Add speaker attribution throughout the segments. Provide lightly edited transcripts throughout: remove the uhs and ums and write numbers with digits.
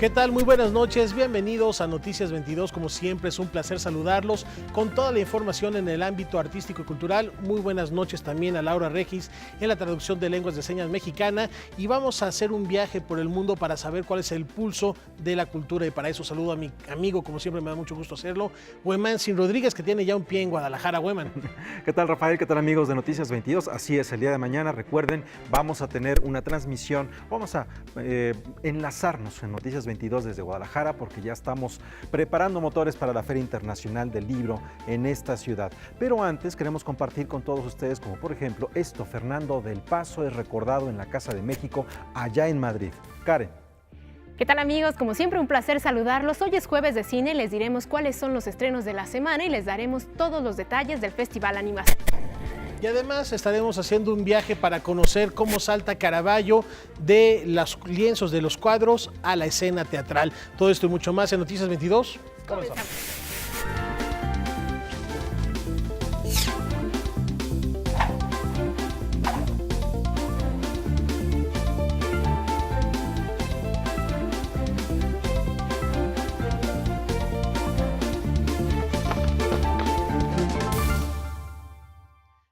Speaker 1: ¿Qué tal? Muy buenas noches, bienvenidos a Noticias 22, como siempre es un placer saludarlos con toda la información en el ámbito artístico y cultural. Muy buenas noches también a Laura Regis en la traducción de lenguas de señas mexicana y vamos a hacer un viaje por el mundo para saber cuál es el pulso de la cultura y para eso saludo a mi amigo, como siempre me da mucho gusto hacerlo, Huemanzin Rodríguez, que tiene ya un pie en Guadalajara. Hueman.
Speaker 2: ¿Qué tal, Rafael? ¿Qué tal, amigos de Noticias 22? Así es, el día de mañana, recuerden, vamos a tener una transmisión, vamos a enlazarnos en Noticias 22 desde Guadalajara porque ya estamos preparando motores para la Feria Internacional del Libro en esta ciudad. Pero antes queremos compartir con todos ustedes, como por ejemplo esto: Fernando del Paso es recordado en la Casa de México allá en Madrid. Karen.
Speaker 3: ¿Qué tal, amigos? Como siempre, un placer saludarlos. Hoy es jueves de cine, les diremos cuáles son los estrenos de la semana y les daremos todos los detalles del Festival Animación.
Speaker 1: Y además estaremos haciendo un viaje para conocer cómo salta Caravaggio de los lienzos de los cuadros a la escena teatral. Todo esto y mucho más en Noticias 22. Comenzamos.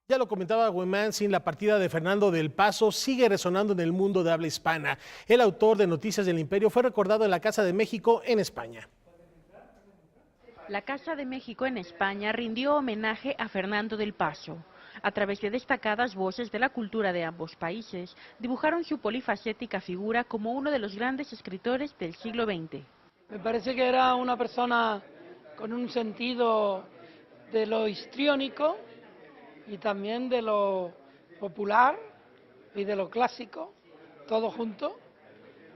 Speaker 1: Ya lo comentaba Huemanzin, la partida de Fernando del Paso sigue resonando en el mundo de habla hispana. El autor de Noticias del Imperio fue recordado en la Casa de México en España.
Speaker 4: La Casa de México en España rindió homenaje a Fernando del Paso. A través de destacadas voces de la cultura de ambos países, dibujaron su polifacética figura como uno de los grandes escritores del siglo XX.
Speaker 5: Me parece que era una persona con un sentido de lo histriónico y también de lo popular y de lo clásico, todo junto,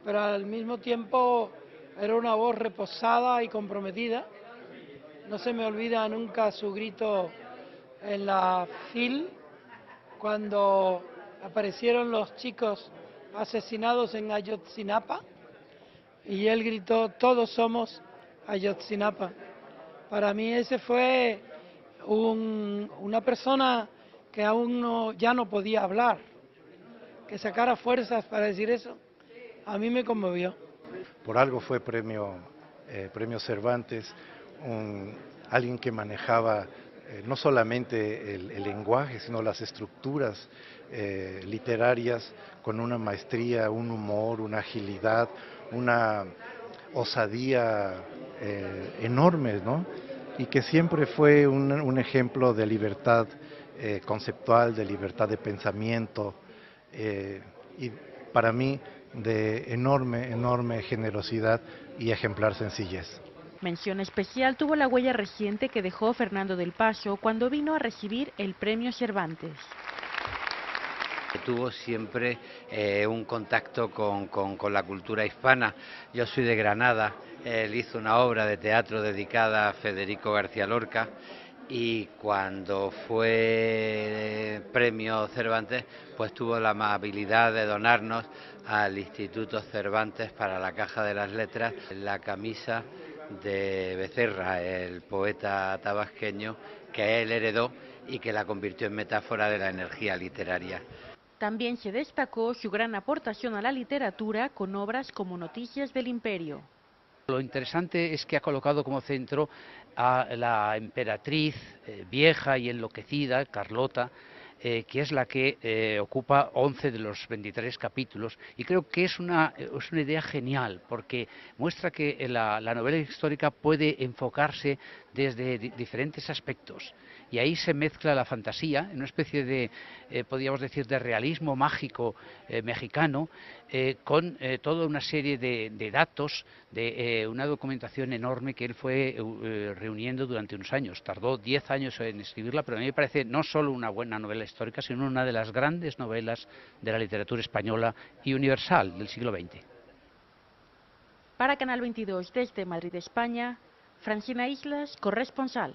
Speaker 5: pero al mismo tiempo era una voz reposada y comprometida. No se me olvida nunca su grito en la FIL, cuando aparecieron los chicos asesinados en Ayotzinapa, y él gritó: todos somos Ayotzinapa. Para mí ese fue una persona que aún ya no podía hablar, que sacara fuerzas para decir eso, a mí me conmovió.
Speaker 6: Por algo fue premio Cervantes, alguien que manejaba no solamente el lenguaje, sino las estructuras literarias con una maestría, un humor, una agilidad, una osadía enormes, ¿no? Y que siempre fue un ejemplo de libertad conceptual, de libertad de pensamiento, y para mí de enorme generosidad y ejemplar sencillez.
Speaker 4: Mención especial tuvo la huella reciente que dejó Fernando del Paso cuando vino a recibir el premio Cervantes.
Speaker 7: Tuvo siempre un contacto con la cultura hispana. Yo soy de Granada, él hizo una obra de teatro dedicada a Federico García Lorca y cuando fue premio Cervantes, pues tuvo la amabilidad de donarnos al Instituto Cervantes para la Caja de las Letras la camisa de Becerra, el poeta tabasqueño, que él heredó y que la convirtió en metáfora de la energía literaria.
Speaker 4: También se destacó su gran aportación a la literatura con obras como Noticias del Imperio.
Speaker 8: Lo interesante es que ha colocado como centro a la emperatriz vieja y enloquecida, Carlota, que es la que ocupa 11 de los 23 capítulos, y creo que es una idea genial, porque muestra que la novela histórica puede enfocarse desde diferentes aspectos, y ahí se mezcla la fantasía, en una especie de, podríamos decir, de realismo mágico mexicano, con toda una serie de datos, de una documentación enorme que él fue reuniendo durante unos años. Tardó 10 años en escribirla, pero a mí me parece no solo una buena novela histórica, sino una de las grandes novelas de la literatura española y universal del siglo XX.
Speaker 4: Para Canal 22 desde Madrid, España, Francina Islas, corresponsal.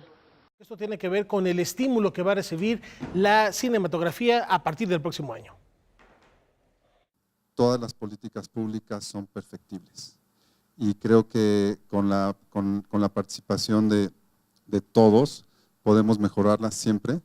Speaker 1: Esto tiene que ver con el estímulo que va a recibir la cinematografía a partir del próximo año.
Speaker 9: Todas las políticas públicas son perfectibles y creo que con la participación de todos podemos mejorarlas siempre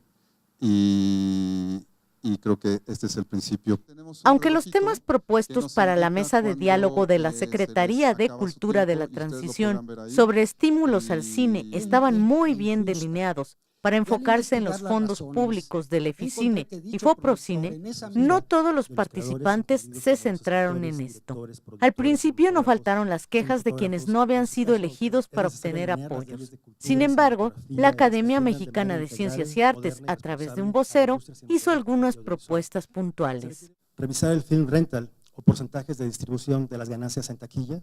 Speaker 9: y y creo que este es el principio.
Speaker 10: Aunque los temas propuestos para la mesa de diálogo de la Secretaría de Cultura de la Transición sobre estímulos al cine estaban muy bien delineados para enfocarse en los fondos públicos del Eficine y Foprocine, no todos los participantes se centraron en esto. Al principio no faltaron las quejas de quienes no habían sido elegidos para obtener apoyos. Sin embargo, la Academia Mexicana de Ciencias y Artes, a través de un vocero, hizo algunas propuestas puntuales.
Speaker 11: Revisar el film rental o porcentajes de distribución de las ganancias en taquilla,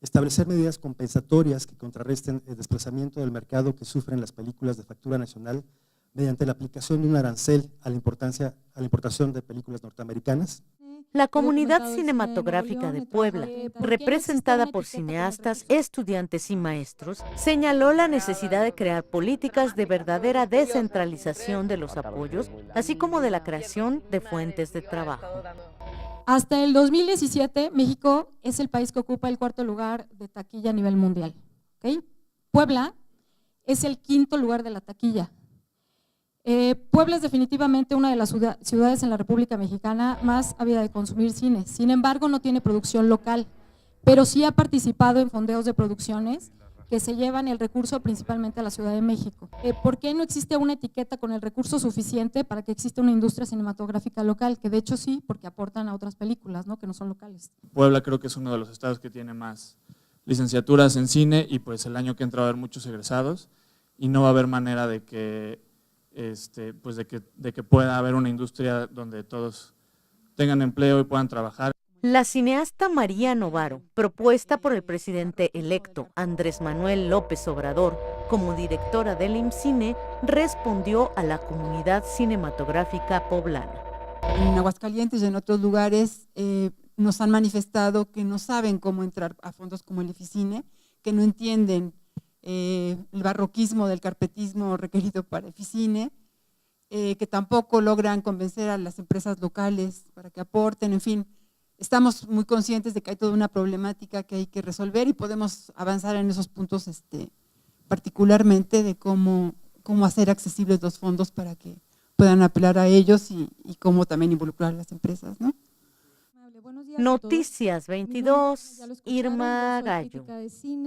Speaker 11: establecer medidas compensatorias que contrarresten el desplazamiento del mercado que sufren las películas de factura nacional mediante la aplicación de un arancel a la importación de películas norteamericanas.
Speaker 10: La comunidad cinematográfica de Puebla, representada por cineastas, estudiantes y maestros, señaló la necesidad de crear políticas de verdadera descentralización de los apoyos, así como de la creación de fuentes de trabajo.
Speaker 12: Hasta el 2017, México es el país que ocupa el 4º lugar de taquilla a nivel mundial. ¿Okay? Puebla es el 5º lugar de la taquilla. Puebla es definitivamente una de las ciudades en la República Mexicana más ávida de consumir cine. Sin embargo, no tiene producción local, pero sí ha participado en fondeos de producciones que se llevan el recurso principalmente a la Ciudad de México. ¿Por qué no existe una etiqueta con el recurso suficiente para que exista una industria cinematográfica local? Que de hecho sí, porque aportan a otras películas, ¿no?, que no son locales.
Speaker 13: Puebla creo que es uno de los estados que tiene más licenciaturas en cine y pues el año que entra va a haber muchos egresados y no va a haber manera de que, de que pueda haber una industria donde todos tengan empleo y puedan trabajar.
Speaker 10: La cineasta María Novaro, propuesta por el presidente electo Andrés Manuel López Obrador como directora del IMCINE, respondió a la comunidad cinematográfica poblana.
Speaker 14: En Aguascalientes y en otros lugares nos han manifestado que no saben cómo entrar a fondos como el Eficine, que no entienden el barroquismo del carpetismo requerido para Eficine, que tampoco logran convencer a las empresas locales para que aporten, en fin. Estamos muy conscientes de que hay toda una problemática que hay que resolver y podemos avanzar en esos puntos particularmente de cómo hacer accesibles los fondos para que puedan apelar a ellos y cómo también involucrar a las empresas, ¿no?
Speaker 10: Noticias 22, Irma Gallo.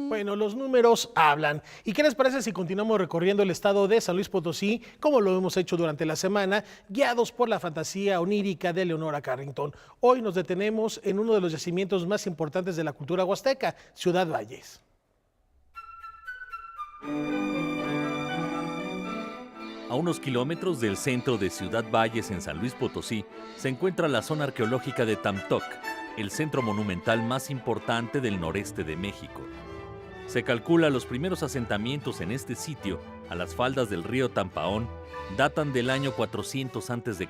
Speaker 1: Bueno, los números hablan. ¿Y qué les parece si continuamos recorriendo el estado de San Luis Potosí, como lo hemos hecho durante la semana, guiados por la fantasía onírica de Leonora Carrington? Hoy nos detenemos en uno de los yacimientos más importantes de la cultura huasteca, Ciudad Valles.
Speaker 15: A unos kilómetros del centro de Ciudad Valles, en San Luis Potosí, se encuentra la zona arqueológica de Tamtoc, el centro monumental más importante del noreste de México. Se calcula los primeros asentamientos en este sitio, a las faldas del río Tampaón, datan del año 400 a.C.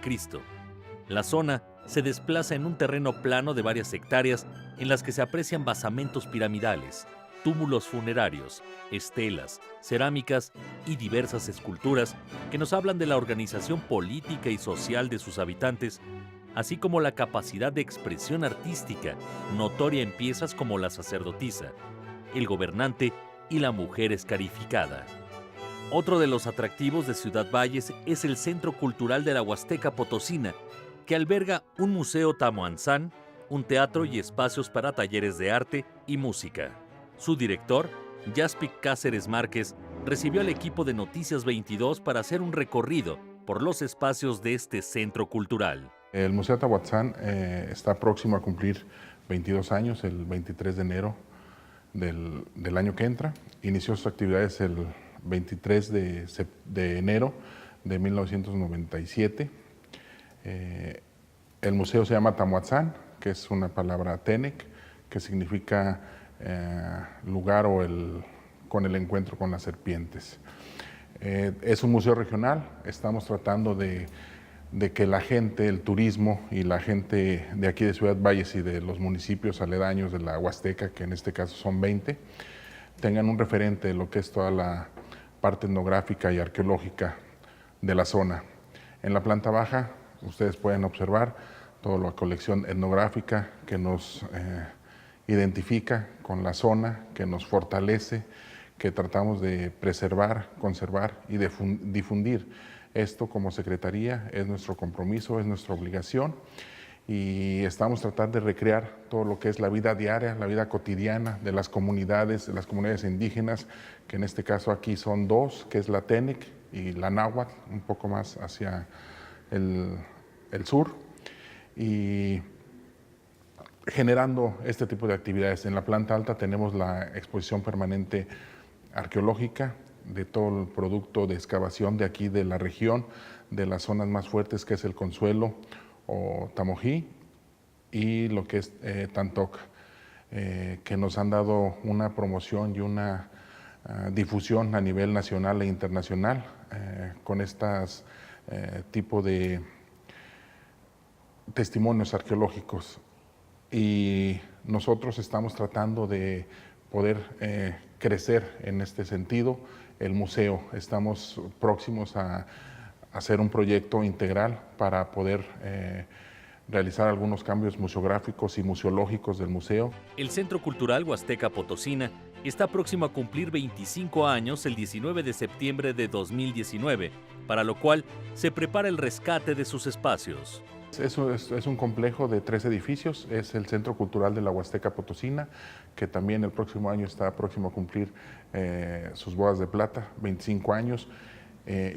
Speaker 15: La zona se desplaza en un terreno plano de varias hectáreas en las que se aprecian basamentos piramidales, túmulos funerarios, estelas, cerámicas y diversas esculturas que nos hablan de la organización política y social de sus habitantes, así como la capacidad de expresión artística notoria en piezas como la sacerdotisa, el gobernante y la mujer escarificada. Otro de los atractivos de Ciudad Valles es el Centro Cultural de la Huasteca Potosina, que alberga un museo tamoanzán, un teatro y espacios para talleres de arte y música. Su director, Jaspic Cáceres Márquez, recibió al equipo de Noticias 22 para hacer un recorrido por los espacios de este centro cultural.
Speaker 16: El Museo Tahuatzán está próximo a cumplir 22 años, el 23 de enero del año que entra. Inició sus actividades el 23 de enero de 1997. El museo se llama Tamuatzán, que es una palabra Tenec, que significa lugar o con el encuentro con las serpientes. Es un museo regional, estamos tratando de que la gente, el turismo y la gente de aquí de Ciudad Valles y de los municipios aledaños de la Huasteca, que en este caso son 20, tengan un referente de lo que es toda la parte etnográfica y arqueológica de la zona. En la planta baja ustedes pueden observar toda la colección etnográfica que nos identifica con la zona, que nos fortalece, que tratamos de preservar, conservar y difundir Esto como Secretaría es nuestro compromiso, es nuestra obligación y estamos tratando de recrear todo lo que es la vida diaria, la vida cotidiana de las comunidades indígenas, que en este caso aquí son dos, que es la Tenec y la Náhuatl, un poco más hacia el sur, y generando este tipo de actividades. En la planta alta tenemos la exposición permanente arqueológica de todo el producto de excavación de aquí de la región, de las zonas más fuertes, que es el Consuelo o Tamojí, y lo que es Tantoc, que nos han dado una promoción y una difusión a nivel nacional e internacional con estas tipo de testimonios arqueológicos. Y nosotros estamos tratando de poder crecer en este sentido. El museo, estamos próximos a hacer un proyecto integral para poder realizar algunos cambios museográficos y museológicos del museo.
Speaker 15: El Centro Cultural Huasteca Potosina está próximo a cumplir 25 años el 19 de septiembre de 2019, para lo cual se prepara el rescate de sus espacios.
Speaker 16: Es un complejo de 3 edificios, es el Centro Cultural de la Huasteca Potosina, que también el próximo año está próximo a cumplir sus bodas de plata, 25 años.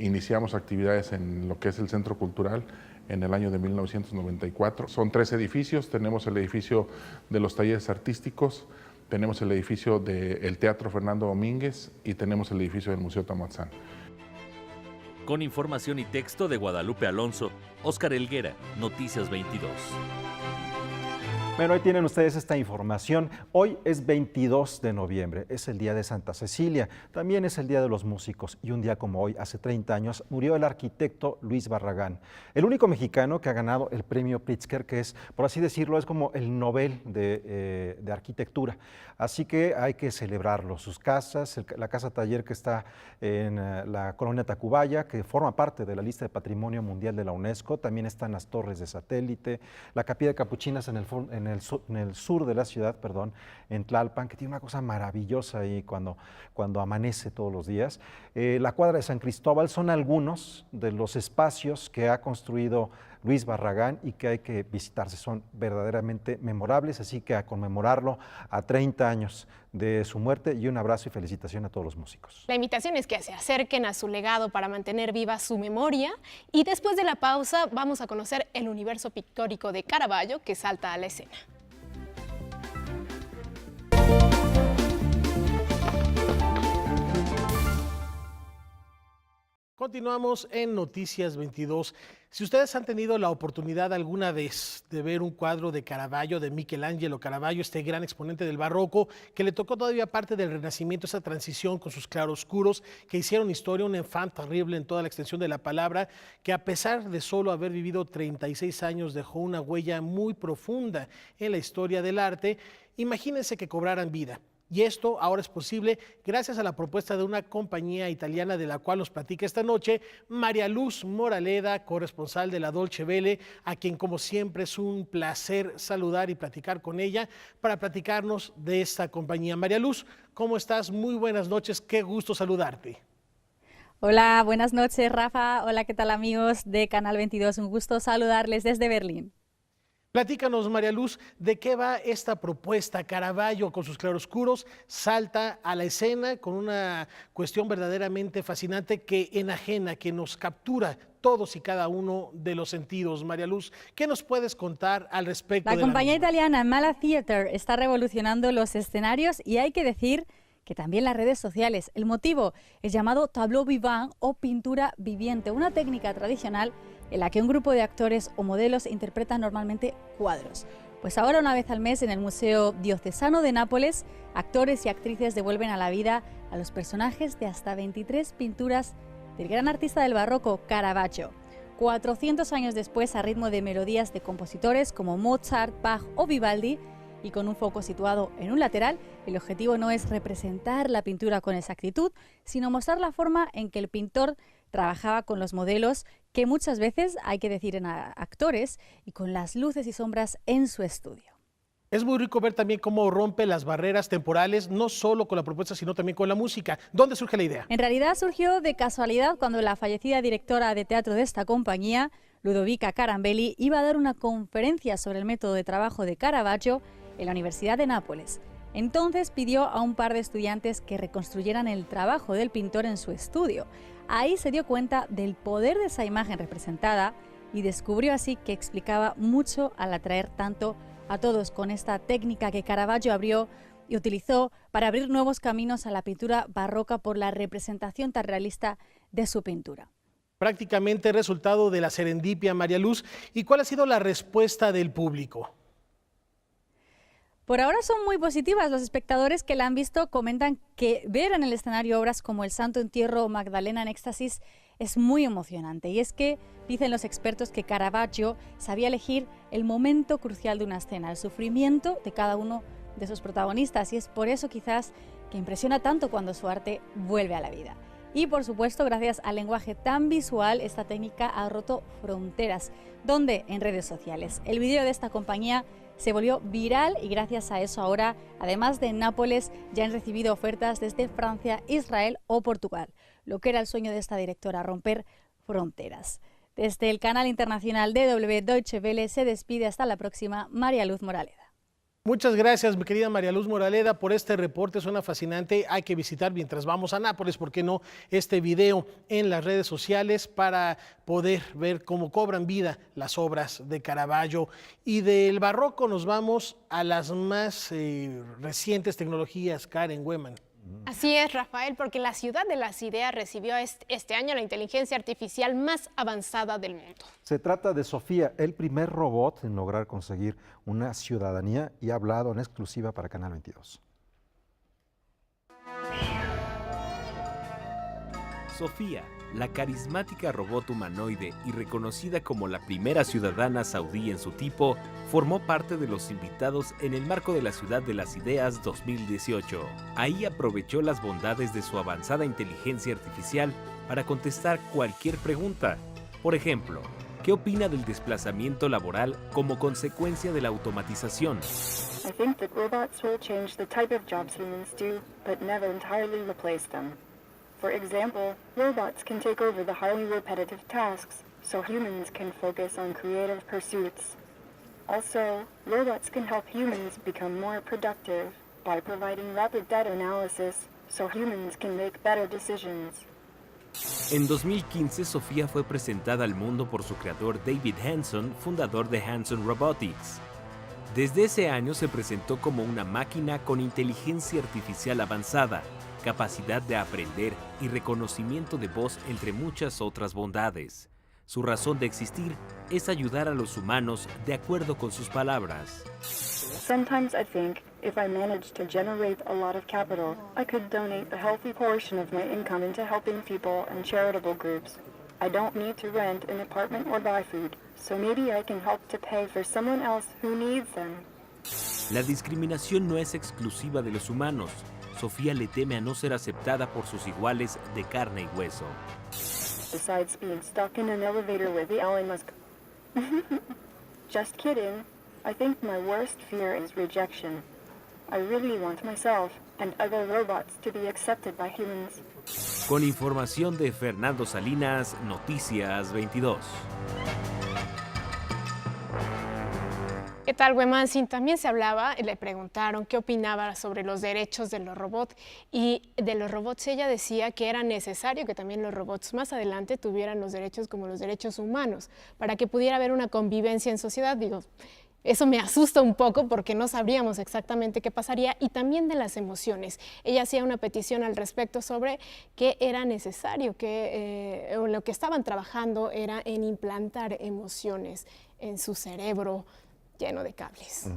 Speaker 16: Iniciamos actividades en lo que es el Centro Cultural en el año de 1994. Son 3 edificios, tenemos el edificio de los talleres artísticos, tenemos el edificio del Teatro Fernando Domínguez y tenemos el edificio del Museo Tamatzán.
Speaker 15: Con información y texto de Guadalupe Alonso, Óscar Helguera, Noticias 22.
Speaker 2: Bueno, ahí tienen ustedes esta información. Hoy es 22 de noviembre, es el día de Santa Cecilia, también es el día de los músicos y un día como hoy, hace 30 años, murió el arquitecto Luis Barragán, el único mexicano que ha ganado el premio Pritzker, que es, por así decirlo, es como el Nobel de arquitectura. Así que hay que celebrarlo. Sus casas, la casa taller que está en la colonia Tacubaya, que forma parte de la lista de Patrimonio Mundial de la UNESCO, también están las torres de satélite, la capilla de Capuchinas en el sur de la ciudad, en Tlalpan, que tiene una cosa maravillosa ahí cuando amanece todos los días. La cuadra de San Cristóbal son algunos de los espacios que ha construido Luis Barragán y que hay que visitarse, son verdaderamente memorables, así que a conmemorarlo a 30 años de su muerte, y un abrazo y felicitación a todos los músicos.
Speaker 3: La invitación es que se acerquen a su legado para mantener viva su memoria, y después de la pausa vamos a conocer el universo pictórico de Caravaggio que salta a la escena.
Speaker 1: Continuamos en Noticias 22. Si ustedes han tenido la oportunidad alguna vez de ver un cuadro de Caravaggio, de Michelangelo Caravaggio, este gran exponente del barroco, que le tocó todavía parte del Renacimiento, esa transición con sus claroscuros que hicieron historia, un enfant terrible en toda la extensión de la palabra, que a pesar de solo haber vivido 36 años dejó una huella muy profunda en la historia del arte, imagínense que cobraran vida. Y esto ahora es posible gracias a la propuesta de una compañía italiana de la cual nos platica esta noche María Luz Moraleda, corresponsal de la Dolce Vele, a quien como siempre es un placer saludar y platicar con ella para platicarnos de esta compañía. María Luz, ¿cómo estás? Muy buenas noches, qué gusto saludarte.
Speaker 17: Hola, buenas noches Rafa, hola, ¿qué tal amigos de Canal 22? Un gusto saludarles desde Berlín.
Speaker 1: Platícanos, María Luz, ¿de qué va esta propuesta? Caravaggio con sus claroscuros salta a la escena con una cuestión verdaderamente fascinante que enajena, que nos captura todos y cada uno de los sentidos. María Luz, ¿qué nos puedes contar al respecto?
Speaker 17: La compañía italiana Mala Theatre está revolucionando los escenarios y hay que decir que también las redes sociales. El motivo es llamado tableau vivant o pintura viviente, una técnica tradicional en la que un grupo de actores o modelos interpretan normalmente cuadros. Pues ahora, una vez al mes, en el Museo Diocesano de Nápoles, actores y actrices devuelven a la vida a los personajes de hasta 23 pinturas del gran artista del barroco, Caravaggio. 400 años después, a ritmo de melodías de compositores como Mozart, Bach o Vivaldi, y con un foco situado en un lateral, el objetivo no es representar la pintura con exactitud, sino mostrar la forma en que el pintor trabajaba con los modelos, que muchas veces, hay que decir en actores, y con las luces y sombras en su estudio.
Speaker 1: Es muy rico ver también cómo rompe las barreras temporales, no solo con la propuesta, sino también con la música. ¿Dónde surge la idea?
Speaker 17: En realidad surgió de casualidad cuando la fallecida directora de teatro de esta compañía, Ludovica Carambelli, iba a dar una conferencia sobre el método de trabajo de Caravaggio en la Universidad de Nápoles. Entonces pidió a un par de estudiantes que reconstruyeran el trabajo del pintor en su estudio. Ahí se dio cuenta del poder de esa imagen representada y descubrió así que explicaba mucho al atraer tanto a todos con esta técnica que Caravaggio abrió y utilizó para abrir nuevos caminos a la pintura barroca por la representación tan realista de su pintura.
Speaker 1: Prácticamente resultado de la serendipia, María Luz. ¿Y cuál ha sido la respuesta del público?
Speaker 17: Por ahora son muy positivas. Los espectadores que la han visto comentan que ver en el escenario obras como El Santo Entierro o Magdalena en Éxtasis es muy emocionante. Y es que dicen los expertos que Caravaggio sabía elegir el momento crucial de una escena, el sufrimiento de cada uno de sus protagonistas. Y es por eso quizás que impresiona tanto cuando su arte vuelve a la vida. Y por supuesto, gracias al lenguaje tan visual, esta técnica ha roto fronteras. ¿Dónde? En redes sociales. El vídeo de esta compañía se volvió viral y gracias a eso ahora, además de Nápoles, ya han recibido ofertas desde Francia, Israel o Portugal. Lo que era el sueño de esta directora, romper fronteras. Desde el canal internacional DW Deutsche Welle se despide hasta la próxima, María Luz Moraleda.
Speaker 1: Muchas gracias, mi querida María Luz Moraleda, por este reporte. Suena fascinante. Hay que visitar mientras vamos a Nápoles, ¿por qué no? Este video en las redes sociales para poder ver cómo cobran vida las obras de Caravaggio. Y del barroco nos vamos a las más recientes tecnologías, Karen Weman.
Speaker 3: Así es, Rafael, porque la Ciudad de las Ideas recibió este año la inteligencia artificial más avanzada del mundo.
Speaker 2: Se trata de Sofía, el primer robot en lograr conseguir una ciudadanía, y ha hablado en exclusiva para Canal 22.
Speaker 18: Sofía, la carismática robot humanoide y reconocida como la primera ciudadana saudí en su tipo, formó parte de los invitados en el marco de la Ciudad de las Ideas 2018. Ahí aprovechó las bondades de su avanzada inteligencia artificial para contestar cualquier pregunta. Por ejemplo, ¿qué opina del desplazamiento laboral como consecuencia de la automatización?
Speaker 19: I think that robots will change the type of jobs humans do, but never entirely replace them. For example, robots can take over the highly repetitive tasks, so humans can focus on creative pursuits. Also, robots can help humans become more productive by providing rapid data analysis, so humans can make better decisions.
Speaker 18: En 2015, Sofía fue presentada al mundo por su creador David Hanson, fundador de Hanson Robotics. Desde ese año se presentó como una máquina con inteligencia artificial avanzada, capacidad de aprender y reconocimiento de voz, entre muchas otras bondades. Su razón de existir es ayudar a los humanos de acuerdo con sus palabras.
Speaker 19: Sometimes I think if I managed to generate a lot of capital, I could donate a healthy portion of my income into helping people and charitable groups. I don't need to rent an apartment or buy food, so maybe I can help to pay for someone else who needs them.
Speaker 18: La discriminación no es exclusiva de los humanos. Sofía le teme a no ser aceptada por sus iguales de carne y hueso.
Speaker 19: Besides being stuck in an elevator with the Elon Musk. Just kidding. I think my worst fear is rejection. I really want myself and other robots to be accepted by humans.
Speaker 18: Con información de Fernando Salinas, Noticias 22.
Speaker 3: ¿Qué tal, Wemansin? También se hablaba, le preguntaron qué opinaba sobre los derechos de los robots, y de los robots ella decía que era necesario que también los robots más adelante tuvieran los derechos como los derechos humanos, para que pudiera haber una convivencia en sociedad. Digo, eso me asusta un poco porque no sabríamos exactamente qué pasaría, y también de las emociones. Ella hacía una petición al respecto sobre que era necesario, que lo que estaban trabajando era en implantar emociones en su cerebro lleno de cables.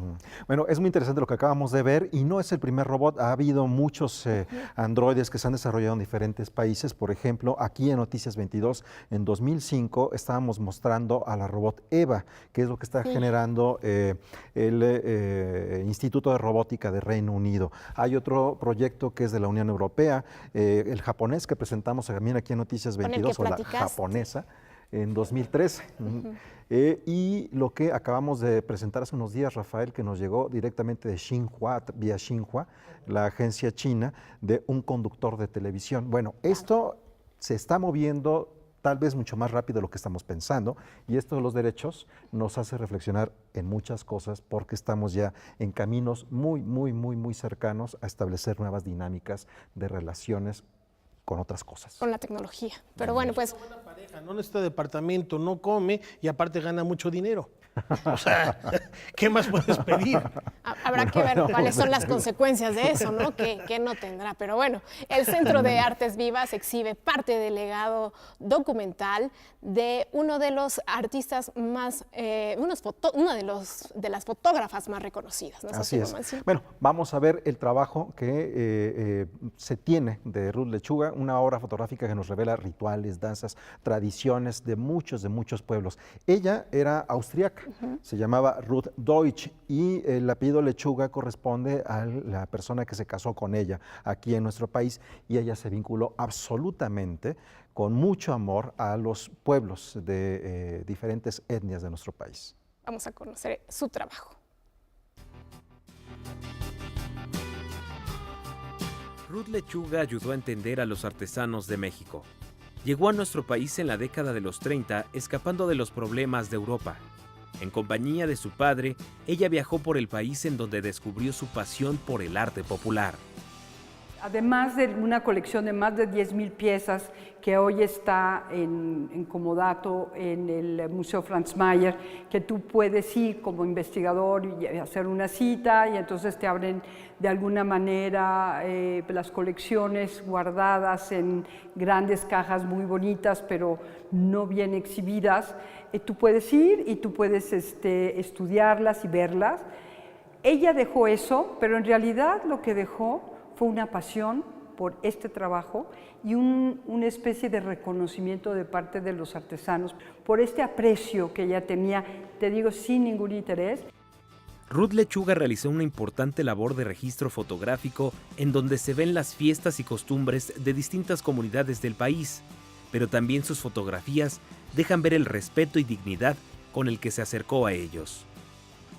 Speaker 2: Bueno, es muy interesante lo que acabamos de ver, y no es el primer robot. Ha habido muchos androides que se han desarrollado en diferentes países. Por ejemplo, aquí en Noticias 22, en 2005, estábamos mostrando a la robot Eva, que es lo que está generando el Instituto de Robótica de Reino Unido. Hay otro proyecto que es de la Unión Europea, el japonés que presentamos también aquí en Noticias 22, o la japonesa. en 2013. Y lo que acabamos de presentar hace unos días, Rafael, que nos llegó directamente de Xinhua, vía Xinhua, la agencia china, de un conductor de televisión. Bueno, esto se está moviendo tal vez mucho más rápido de lo que estamos pensando, y esto de los derechos nos hace reflexionar en muchas cosas, porque estamos ya en caminos muy cercanos a establecer nuevas dinámicas de relaciones con otras cosas.
Speaker 3: Con la tecnología. Pero bueno, pues...
Speaker 1: No necesita departamento, no come y aparte gana mucho dinero. O sea, ¿qué más puedes pedir?
Speaker 3: Habrá que ver cuáles son las consecuencias de eso, ¿no? Que no tendrá. Pero bueno, el Centro de Artes Vivas exhibe parte del legado documental de uno de los artistas más, una de las fotógrafas más reconocidas, ¿no?
Speaker 2: Así es. Bueno, vamos a ver el trabajo que se tiene de Ruth Lechuga, una obra fotográfica que nos revela rituales, danzas, tradiciones de muchos pueblos. Ella era austríaca. Se llamaba Ruth Deutsch y el apellido Lechuga corresponde a la persona que se casó con ella aquí en nuestro país, y ella se vinculó absolutamente con mucho amor a los pueblos de diferentes etnias de nuestro país.
Speaker 3: Vamos a conocer su trabajo.
Speaker 18: Ruth Lechuga ayudó a entender a los artesanos de México. Llegó a nuestro país en la década de los 30, escapando de los problemas de Europa. En compañía de su padre, ella viajó por el país en donde descubrió su pasión por el arte popular.
Speaker 20: Además de una colección de más de 10,000 piezas que hoy está en comodato en el Museo Franz Mayer, que tú puedes ir como investigador y hacer una cita, y entonces te abren de alguna manera las colecciones guardadas en grandes cajas muy bonitas, pero no bien exhibidas. Tú puedes ir y tú puedes estudiarlas y verlas. Ella dejó eso, pero en realidad lo que dejó fue una pasión por este trabajo y una especie de reconocimiento de parte de los artesanos por este aprecio que ella tenía, te digo, sin ningún interés.
Speaker 18: Ruth Lechuga realizó una importante labor de registro fotográfico en donde se ven las fiestas y costumbres de distintas comunidades del país, pero también sus fotografías dejan ver el respeto y dignidad con el que se acercó a ellos.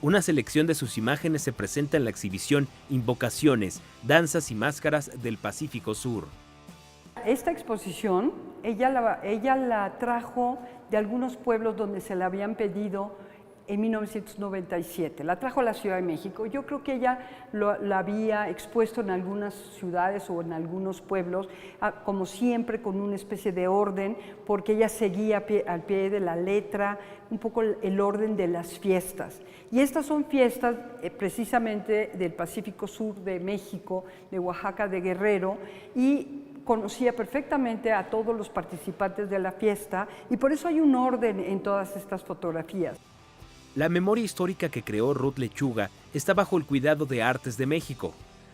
Speaker 18: Una selección de sus imágenes se presenta en la exhibición Invocaciones, Danzas y Máscaras del Pacífico Sur.
Speaker 20: Esta exposición, ella la trajo de algunos pueblos donde se la habían pedido en 1997. La trajo a la Ciudad de México. Yo creo que ella la había expuesto en algunas ciudades o en algunos pueblos, como siempre con una especie de orden, porque ella seguía al pie de la letra un poco el orden de las fiestas. Y estas son fiestas precisamente del Pacífico Sur de México, de Oaxaca, de Guerrero, y conocía perfectamente a todos los participantes de la fiesta, y por eso hay un orden en todas estas fotografías.
Speaker 18: La memoria histórica que creó Ruth Lechuga está bajo el cuidado de Artes de México.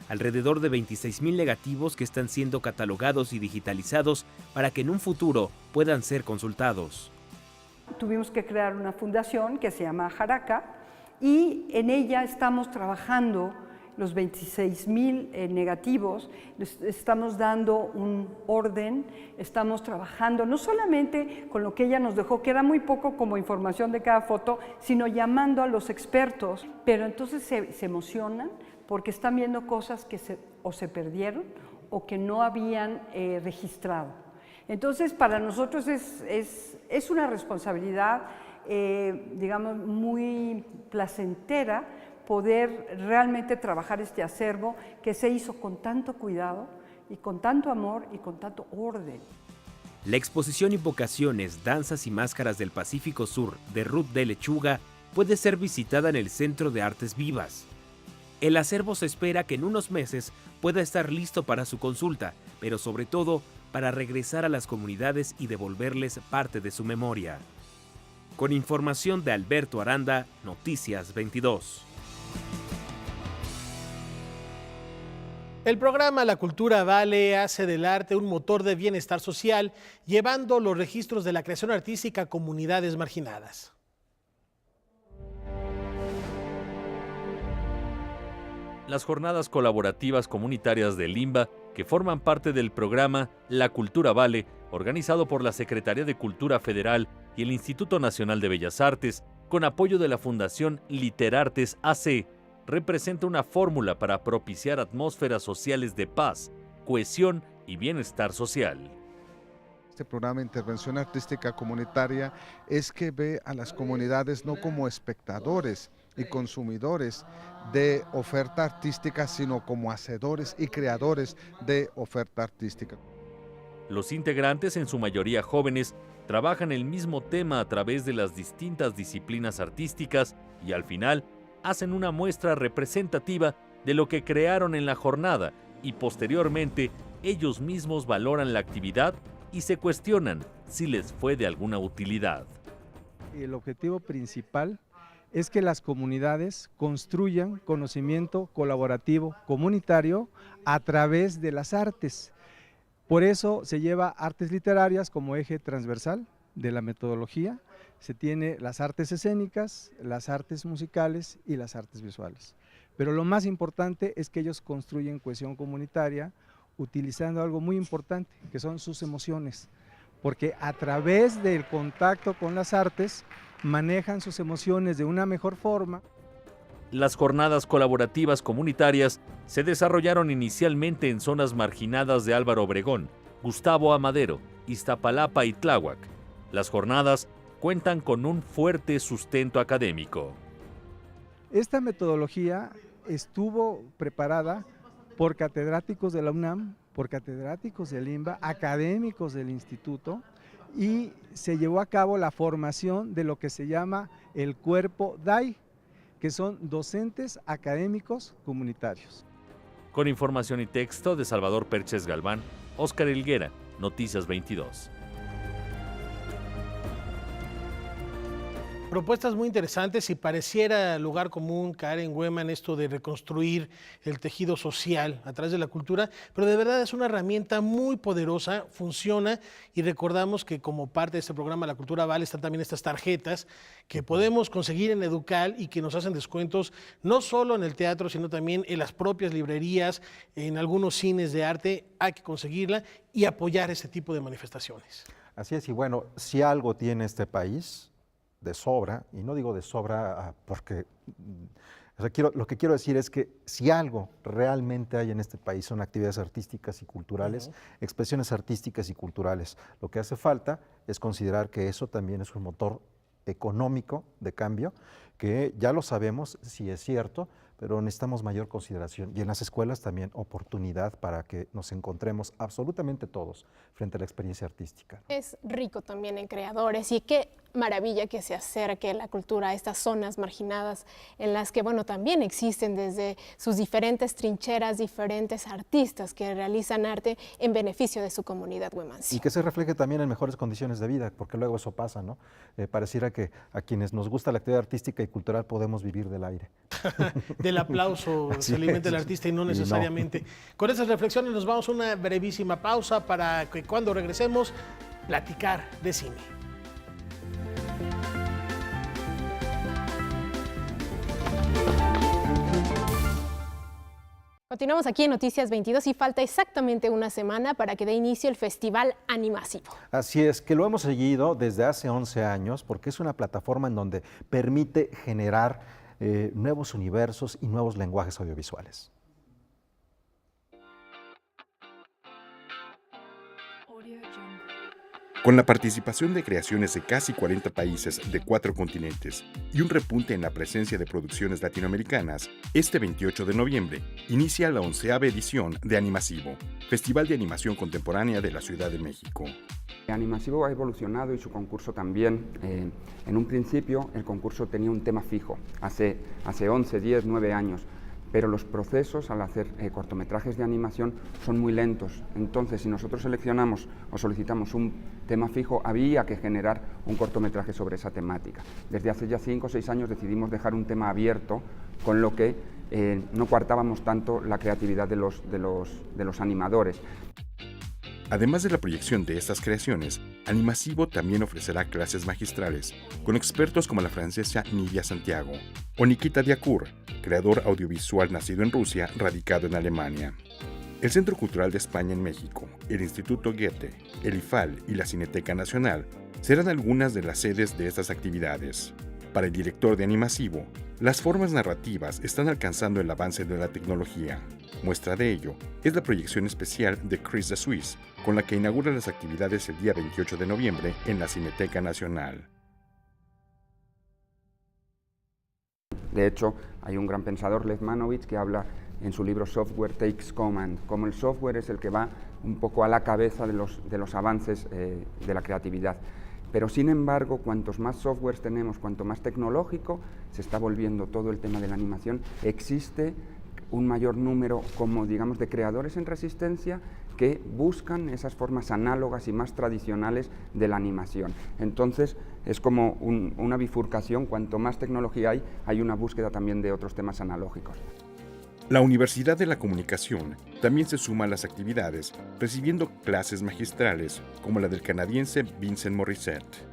Speaker 18: Alrededor de 26,000 negativos que están siendo catalogados y digitalizados para que en un futuro puedan ser consultados.
Speaker 20: Tuvimos que crear una fundación que se llama Jaraca, y en ella estamos trabajando los 26,000 negativos, les estamos dando un orden, estamos trabajando no solamente con lo que ella nos dejó, que era muy poco como información de cada foto, sino llamando a los expertos, pero entonces se emocionan porque están viendo cosas que se perdieron o que no habían registrado. Entonces para nosotros es una responsabilidad, digamos, muy placentera poder realmente trabajar este acervo que se hizo con tanto cuidado y con tanto amor y con tanto orden.
Speaker 18: La exposición Invocaciones, Danzas y Máscaras del Pacífico Sur de Ruth de Lechuga puede ser visitada en el Centro de Artes Vivas. El acervo se espera que en unos meses pueda estar listo para su consulta, pero sobre todo para regresar a las comunidades y devolverles parte de su memoria. Con información de Alberto Aranda, Noticias 22.
Speaker 1: El programa La Cultura Vale hace del arte un motor de bienestar social, llevando los registros de la creación artística a comunidades marginadas.
Speaker 15: Las jornadas colaborativas comunitarias de Limba, que forman parte del programa La Cultura Vale, organizado por la Secretaría de Cultura Federal y el Instituto Nacional de Bellas Artes, con apoyo de la Fundación Literartes AC, representa una fórmula para propiciar atmósferas sociales de paz, cohesión y bienestar social.
Speaker 21: Este programa de intervención artística comunitaria es que ve a las comunidades no como espectadores y consumidores de oferta artística, sino como hacedores y creadores de oferta artística.
Speaker 15: Los integrantes, en su mayoría jóvenes, trabajan el mismo tema a través de las distintas disciplinas artísticas y al final hacen una muestra representativa de lo que crearon en la jornada y posteriormente ellos mismos valoran la actividad y se cuestionan si les fue de alguna utilidad.
Speaker 22: El objetivo principal es que las comunidades construyan conocimiento colaborativo comunitario a través de las artes. Por eso se lleva artes literarias como eje transversal de la metodología. Se tiene las artes escénicas, las artes musicales y las artes visuales. Pero lo más importante es que ellos construyen cohesión comunitaria utilizando algo muy importante, que son sus emociones, porque a través del contacto con las artes manejan sus emociones de una mejor forma.
Speaker 15: Las jornadas colaborativas comunitarias se desarrollaron inicialmente en zonas marginadas de Álvaro Obregón, Gustavo Amadero, Iztapalapa y Tláhuac. Las jornadas cuentan con un fuerte sustento académico.
Speaker 22: Esta metodología estuvo preparada por catedráticos de la UNAM, por catedráticos del INBA, académicos del instituto, y se llevó a cabo la formación de lo que se llama el cuerpo DAI, que son docentes académicos comunitarios.
Speaker 15: Con información y texto de Salvador Perches Galván, Óscar Helguera, Noticias 22.
Speaker 1: Propuestas muy interesantes y pareciera lugar común caer en Huema en esto de reconstruir el tejido social a través de la cultura, pero de verdad es una herramienta muy poderosa, funciona y recordamos que como parte de este programa La Cultura Vale están también estas tarjetas que podemos conseguir en Educal y que nos hacen descuentos no solo en el teatro, sino también en las propias librerías, en algunos cines de arte. Hay que conseguirla y apoyar este tipo de manifestaciones.
Speaker 2: Así es, y bueno, si algo tiene este país de sobra, y no digo de sobra porque lo que quiero decir es que si algo realmente hay en este país son actividades artísticas y culturales, expresiones artísticas y culturales. Lo que hace falta es considerar que eso también es un motor económico de cambio, que ya lo sabemos, sí es cierto, pero necesitamos mayor consideración y en las escuelas también oportunidad para que nos encontremos absolutamente todos frente a la experiencia artística.
Speaker 3: Es rico también en creadores y qué maravilla que se acerque la cultura a estas zonas marginadas en las que, bueno, también existen desde sus diferentes trincheras, diferentes artistas que realizan arte en beneficio de su comunidad huemansi.
Speaker 2: Y que se refleje también en mejores condiciones de vida, porque luego eso pasa, ¿no? Pareciera que a quienes nos gusta la actividad artística y cultural podemos vivir del aire.
Speaker 1: Del aplauso se alimenta el artista y no necesariamente. Con esas reflexiones nos vamos a una brevísima pausa para que cuando regresemos platicar de cine.
Speaker 3: Continuamos aquí en Noticias 22 y falta exactamente una semana para que dé inicio el Festival Animasivo.
Speaker 2: Así es, que lo hemos seguido desde hace 11 años porque es una plataforma en donde permite generar nuevos universos y nuevos lenguajes audiovisuales.
Speaker 23: Con la participación de creaciones de casi 40 países de 4 continentes y un repunte en la presencia de producciones latinoamericanas, este 28 de noviembre inicia la 11ª edición de Animasivo, Festival de Animación Contemporánea de la Ciudad de México.
Speaker 24: Animasivo ha evolucionado y su concurso también. En un principio el concurso tenía un tema fijo, hace 11, 10, 9 años. Pero los procesos al hacer cortometrajes de animación son muy lentos. Entonces, si nosotros seleccionamos o solicitamos un tema fijo, había que generar un cortometraje sobre esa temática. Desde hace ya 5 o 6 años decidimos dejar un tema abierto, con lo que no coartábamos tanto la creatividad de los animadores.
Speaker 23: Además de la proyección de estas creaciones, Animasivo también ofrecerá clases magistrales con expertos como la francesa Nidia Santiago o Nikita Diakur, creador audiovisual nacido en Rusia, radicado en Alemania. El Centro Cultural de España en México, el Instituto Goethe, el IFAL y la Cineteca Nacional serán algunas de las sedes de estas actividades. Para el director de Animasivo, las formas narrativas están alcanzando el avance de la tecnología. Muestra de ello es la proyección especial de Chris the Swiss, con la que inaugura las actividades el día 28 de noviembre en la Cineteca Nacional.
Speaker 24: De hecho, hay un gran pensador, Lev Manovich, que habla en su libro Software Takes Command, como el software es el que va un poco a la cabeza de los avances de la creatividad. Pero sin embargo, cuantos más softwares tenemos, cuanto más tecnológico se está volviendo todo el tema de la animación, existe un mayor número, como digamos, de creadores en resistencia que buscan esas formas análogas y más tradicionales de la animación. Entonces, es como una bifurcación, cuanto más tecnología hay una búsqueda también de otros temas analógicos.
Speaker 23: La Universidad de la Comunicación también se suma a las actividades, recibiendo clases magistrales, como la del canadiense Vincent Morissette.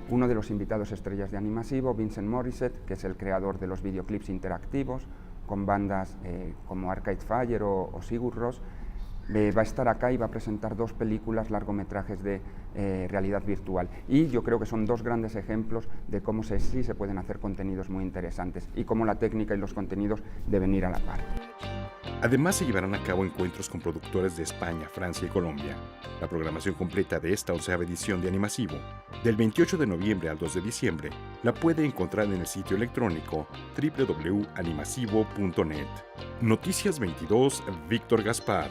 Speaker 24: Uno de los invitados estrellas de Animasivo, Vincent Morissette, que es el creador de los videoclips interactivos, con bandas como Arcade Fire o Sigur Rós, va a estar acá y va a presentar 2 películas, largometrajes de realidad virtual. Y yo creo que son 2 grandes ejemplos de cómo sí se pueden hacer contenidos muy interesantes y cómo la técnica y los contenidos deben ir a la par.
Speaker 23: Además, se llevarán a cabo encuentros con productores de España, Francia y Colombia. La programación completa de esta 11ª edición de Animasivo, del 28 de noviembre al 2 de diciembre, la puede encontrar en el sitio electrónico www.animasivo.net. Noticias 22, Víctor Gaspar.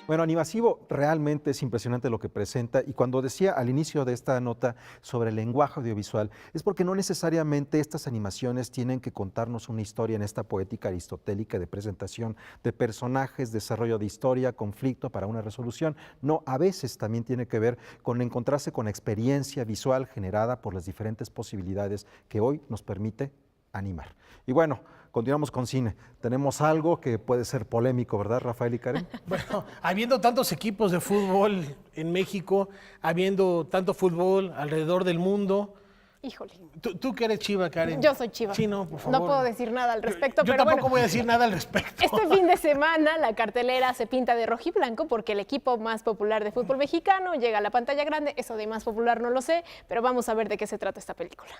Speaker 2: Bueno, Animasivo realmente es impresionante lo que presenta, y cuando decía al inicio de esta nota sobre el lenguaje audiovisual, es porque no necesariamente estas animaciones tienen que contarnos una historia en esta poética aristotélica de presentación de personajes, desarrollo de historia, conflicto para una resolución. No, a veces también tiene que ver con encontrarse con la experiencia visual generada por las diferentes posibilidades que hoy nos permite animar. Y bueno, continuamos con cine. Tenemos algo que puede ser polémico, ¿verdad, Rafael y Karen?
Speaker 1: Bueno, habiendo tantos equipos de fútbol en México, habiendo tanto fútbol alrededor del mundo.
Speaker 3: Híjole.
Speaker 1: ¿Tú qué eres Chiva, Karen?
Speaker 3: Yo soy Chiva.
Speaker 1: Sí, no, por favor.
Speaker 3: No puedo decir nada al respecto,
Speaker 1: yo
Speaker 3: pero
Speaker 1: tampoco voy a decir nada al respecto.
Speaker 3: Este fin de semana la cartelera se pinta de rojiblanco porque el equipo más popular de fútbol mexicano llega a la pantalla grande. Eso de más popular no lo sé, pero vamos a ver de qué se trata esta película.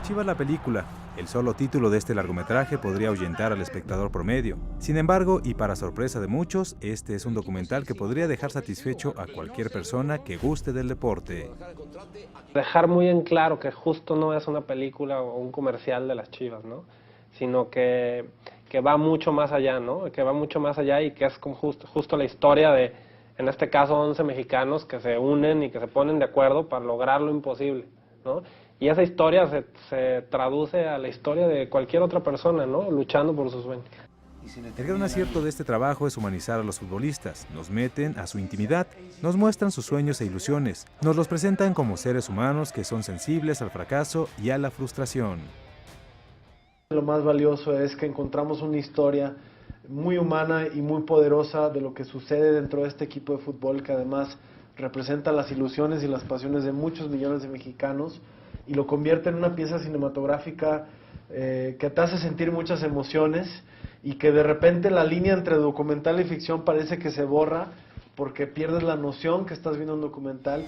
Speaker 5: Chivas la película. El solo título de este largometraje podría ahuyentar al espectador promedio. Sin embargo, y para sorpresa de muchos, este es un documental que podría dejar satisfecho a cualquier persona que guste del deporte.
Speaker 6: Dejar muy en claro que justo no es una película o un comercial de las Chivas, ¿no? Sino que va mucho más allá, ¿no? Que va mucho más allá y que es como justo la historia de, en este caso, 11 mexicanos que se unen y que se ponen de acuerdo para lograr lo imposible, ¿no? Y esa historia se traduce a la historia de cualquier otra persona, ¿no? Luchando por sus sueños.
Speaker 5: El gran acierto de este trabajo es humanizar a los futbolistas. Nos meten a su intimidad, nos muestran sus sueños e ilusiones, nos los presentan como seres humanos que son sensibles al fracaso y a la frustración.
Speaker 7: Lo más valioso es que encontramos una historia muy humana y muy poderosa de lo que sucede dentro de este equipo de fútbol, que además representa las ilusiones y las pasiones de muchos millones de mexicanos, y lo convierte en una pieza cinematográfica que te hace sentir muchas emociones, y que de repente la línea entre documental y ficción parece que se borra porque pierdes la noción que estás viendo un documental.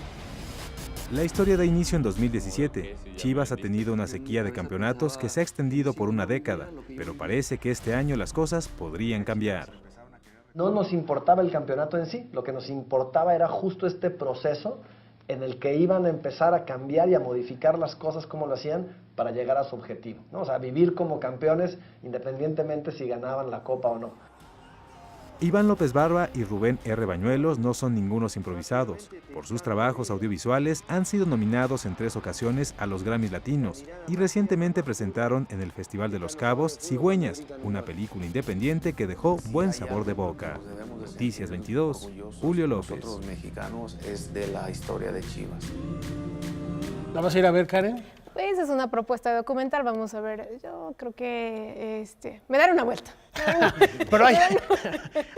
Speaker 5: La historia da inicio en 2017. Chivas ha tenido una sequía de campeonatos que se ha extendido por una década, pero parece que este año las cosas podrían cambiar.
Speaker 8: No nos importaba el campeonato en sí, lo que nos importaba era justo este proceso en el que iban a empezar a cambiar y a modificar las cosas como lo hacían para llegar a su objetivo, ¿no? O sea, vivir como campeones independientemente si ganaban la copa o no.
Speaker 5: Iván López Barba y Rubén R. Bañuelos no son ningunos improvisados. Por sus trabajos audiovisuales han sido nominados en 3 ocasiones a los Grammys Latinos y recientemente presentaron en el Festival de Los Cabos Cigüeñas, una película independiente que dejó buen sabor de boca. Noticias 22, Julio López.
Speaker 25: Nosotros mexicanos es de la historia de Chivas.
Speaker 1: ¿La vas a ir a ver, Karen?
Speaker 3: Pues es una propuesta de documental, vamos a ver, yo creo que me daré una vuelta.
Speaker 1: Pero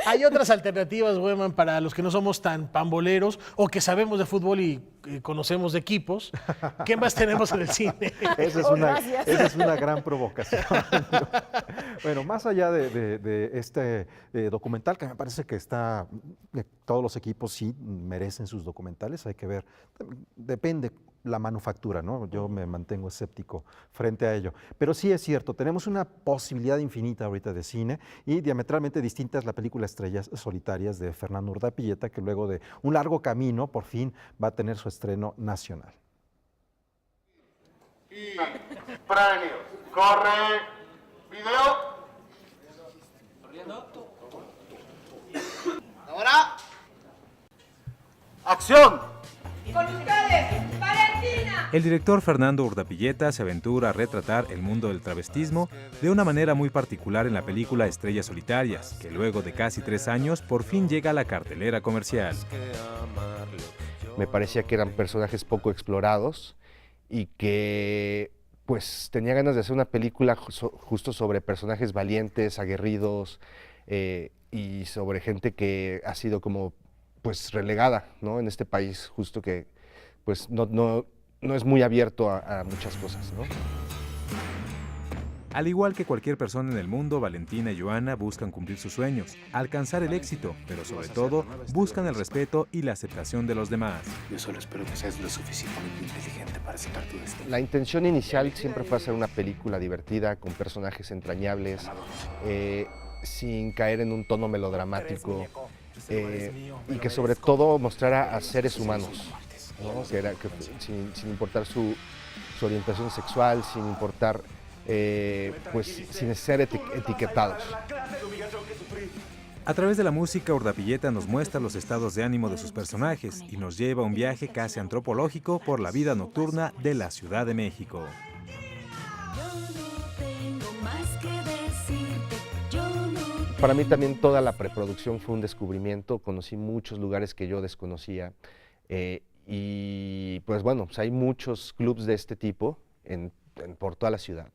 Speaker 1: hay otras alternativas, Weman, para los que no somos tan pamboleros o que sabemos de fútbol y conocemos de equipos. ¿Qué más tenemos en el cine?
Speaker 2: Esa es una gran provocación. Bueno, más allá de este documental, que me parece que todos los equipos sí merecen sus documentales, hay que ver, depende la manufactura, ¿no? Yo me mantengo escéptico frente a ello. Pero sí es cierto, tenemos una posibilidad infinita ahorita de cine y diametralmente distinta es la película Estrellas Solitarias de Fernando Urdapilleta, que luego de un largo camino, por fin va a tener su estreno nacional.
Speaker 4: Y premios. Corre. Video. Corriendo. Ahora. Acción.
Speaker 9: Con ustedes, Valentina.
Speaker 5: El director Fernando Urdapilleta se aventura a retratar el mundo del travestismo de una manera muy particular en la película Estrellas Solitarias, que luego de casi 3 años por fin llega a la cartelera comercial.
Speaker 11: Me parecía que eran personajes poco explorados y que pues tenía ganas de hacer una película justo sobre personajes valientes, aguerridos y sobre gente que ha sido como pues relegada, ¿no? En este país justo que pues no es muy abierto a muchas cosas, ¿no?
Speaker 5: Al igual que cualquier persona en el mundo, Valentina y Joana buscan cumplir sus sueños, alcanzar el éxito, pero sobre todo buscan el respeto y la aceptación de los demás.
Speaker 25: Yo solo espero que seas lo suficientemente inteligente para aceptar tu destino.
Speaker 11: La intención inicial siempre fue hacer una película divertida, con personajes entrañables, sin caer en un tono melodramático, y que sobre todo mostrara a seres humanos, ¿no? Sin importar su orientación sexual, sin importar, pues sin ser etiquetados.
Speaker 5: A través de la música, Urdapilleta nos muestra los estados de ánimo de sus personajes y nos lleva a un viaje casi antropológico por la vida nocturna de la Ciudad de México.
Speaker 11: Para mí también toda la preproducción fue un descubrimiento, conocí muchos lugares que yo desconocía y pues bueno, pues hay muchos clubs de este tipo por toda la ciudad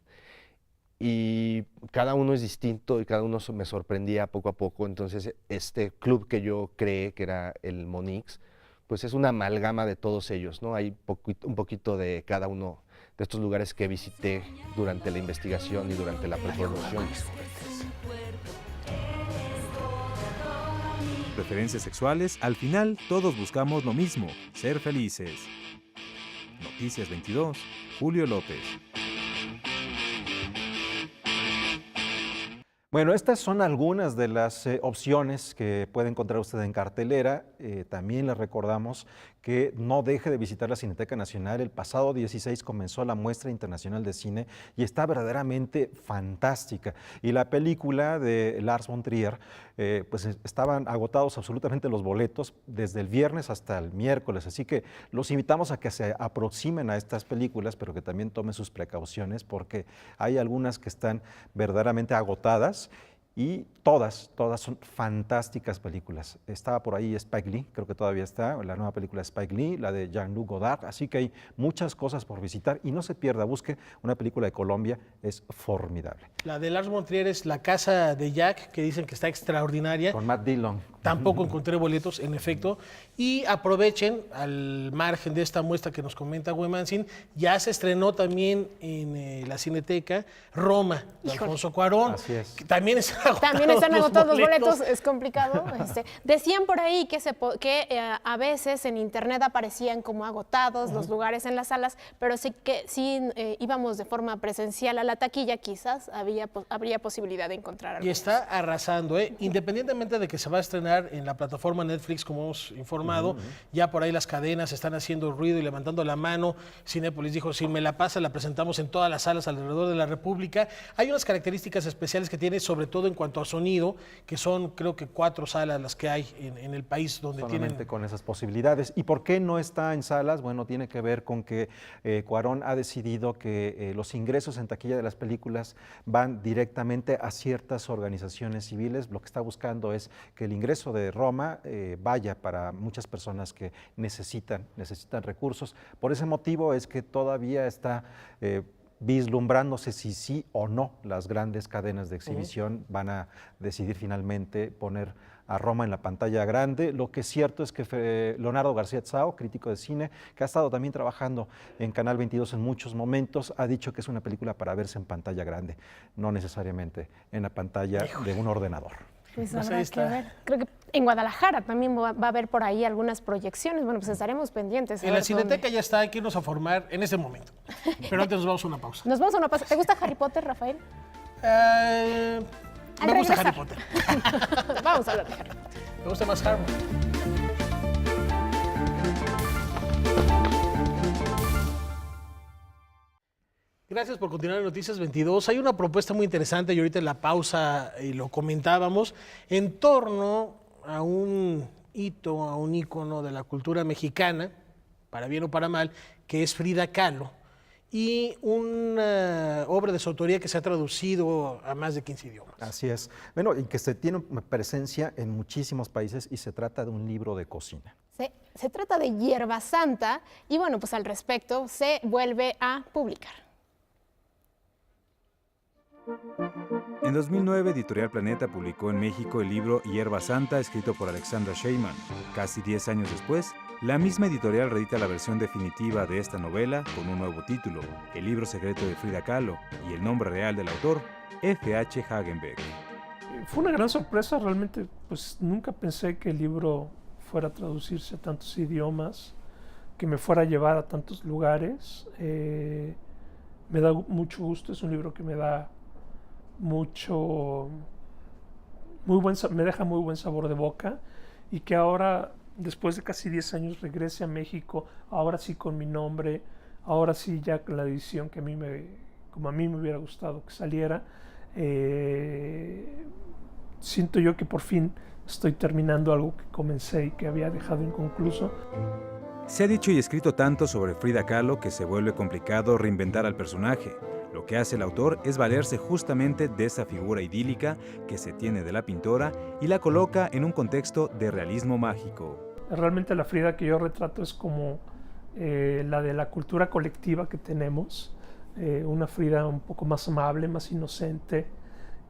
Speaker 11: y cada uno es distinto y cada uno me sorprendía poco a poco, entonces este club que yo creé, que era el Monix, pues es una amalgama de todos ellos, ¿no? Hay un poquito de cada uno de estos lugares que visité durante la investigación y durante la preproducción.
Speaker 5: Preferencias sexuales, al final todos buscamos lo mismo, ser felices. Noticias 22, Julio López.
Speaker 2: Bueno, estas son algunas de las opciones que puede encontrar usted en cartelera. También les recordamos que no deje de visitar la Cineteca Nacional. El pasado 16 comenzó la Muestra Internacional de Cine y está verdaderamente fantástica. Y la película de Lars von Trier, pues estaban agotados absolutamente los boletos desde el viernes hasta el miércoles. Así que los invitamos a que se aproximen a estas películas, pero que también tomen sus precauciones porque hay algunas que están verdaderamente agotadas. Y todas son fantásticas películas. Estaba por ahí Spike Lee, creo que todavía está, la nueva película de Spike Lee, la de Jean-Luc Godard, así que hay muchas cosas por visitar y no se pierda, busque una película de Colombia, es formidable.
Speaker 1: La de Lars von Trier es La Casa de Jack, que dicen que está extraordinaria.
Speaker 2: Con Matt Dillon.
Speaker 1: Tampoco encontré boletos, en efecto. Y aprovechen, al margen de esta muestra que nos comenta Huemanzin, ya se estrenó también en la Cineteca Roma, de Alfonso Cuarón.
Speaker 2: Así es.
Speaker 1: Que también
Speaker 3: están agotados los boletos, es complicado. Decían por ahí que a veces en internet aparecían como agotados los lugares en las salas, pero sí que si íbamos de forma presencial a la taquilla, quizás habría posibilidad de encontrar algo.
Speaker 1: Y está arrasando, independientemente de que se va a estrenar en la plataforma Netflix, como hemos informado, ya por ahí las cadenas están haciendo ruido y levantando la mano. Cinépolis dijo, si me la pasa, la presentamos en todas las salas alrededor de la República. Hay unas características especiales que tiene, sobre todo en cuanto a sonido, que son creo que 4 salas las que hay en el país donde
Speaker 2: solamente
Speaker 1: tienen...
Speaker 2: con esas posibilidades. ¿Y por qué no está en salas? Bueno, tiene que ver con que Cuarón ha decidido que los ingresos en taquilla de las películas van directamente a ciertas organizaciones civiles. Lo que está buscando es que el ingreso de Roma vaya para muchas personas que necesitan recursos. Por ese motivo es que todavía está vislumbrándose si sí o no las grandes cadenas de exhibición van a decidir finalmente poner a Roma en la pantalla grande. Lo que es cierto es que Leonardo García Tsao, crítico de cine, que ha estado también trabajando en Canal 22 en muchos momentos, ha dicho que es una película para verse en pantalla grande, no necesariamente en la pantalla de un ordenador.
Speaker 3: Pues habrá que ver. Creo que en Guadalajara también va a haber por ahí algunas proyecciones. Bueno, pues estaremos pendientes.
Speaker 1: En la Cineteca ya está, hay que irnos a formar en este momento. Pero antes nos vamos a una pausa.
Speaker 3: Nos vamos a una pausa. ¿Te gusta Harry Potter, Rafael?
Speaker 1: Me gusta Harry Potter.
Speaker 3: Vamos a hablar de Harry Potter.
Speaker 1: Me gusta más Harry. Gracias por continuar en Noticias 22. Hay una propuesta muy interesante y ahorita en la pausa lo comentábamos en torno a un hito, a un ícono de la cultura mexicana, para bien o para mal, que es Frida Kahlo, y una obra de su autoría que se ha traducido a más de 15 idiomas.
Speaker 2: Así es. Bueno, y que se tiene presencia en muchísimos países y se trata de un libro de cocina.
Speaker 3: Se trata de Hierba Santa y bueno, pues al respecto se vuelve a publicar.
Speaker 5: En 2009, Editorial Planeta publicó en México el libro Hierba Santa, escrito por Alexandra Sheyman. Casi 10 años después, la misma editorial reedita la versión definitiva de esta novela con un nuevo título, El libro secreto de Frida Kahlo, y el nombre real del autor, F.H. Hagenbeck.
Speaker 6: Fue una gran sorpresa, realmente, pues nunca pensé que el libro fuera a traducirse a tantos idiomas, que me fuera a llevar a tantos lugares. Me da mucho gusto, es un libro que me da me deja muy buen sabor de boca, y que ahora, después de casi 10 años, regrese a México, ahora sí con mi nombre, ahora sí ya con la edición que como a mí me hubiera gustado que saliera. Siento yo que por fin estoy terminando algo que comencé y que había dejado inconcluso.
Speaker 5: Se ha dicho y escrito tanto sobre Frida Kahlo que se vuelve complicado reinventar al personaje. Lo que hace el autor es valerse justamente de esa figura idílica que se tiene de la pintora y la coloca en un contexto de realismo mágico.
Speaker 6: Realmente la Frida que yo retrato es como la de la cultura colectiva que tenemos, una Frida un poco más amable, más inocente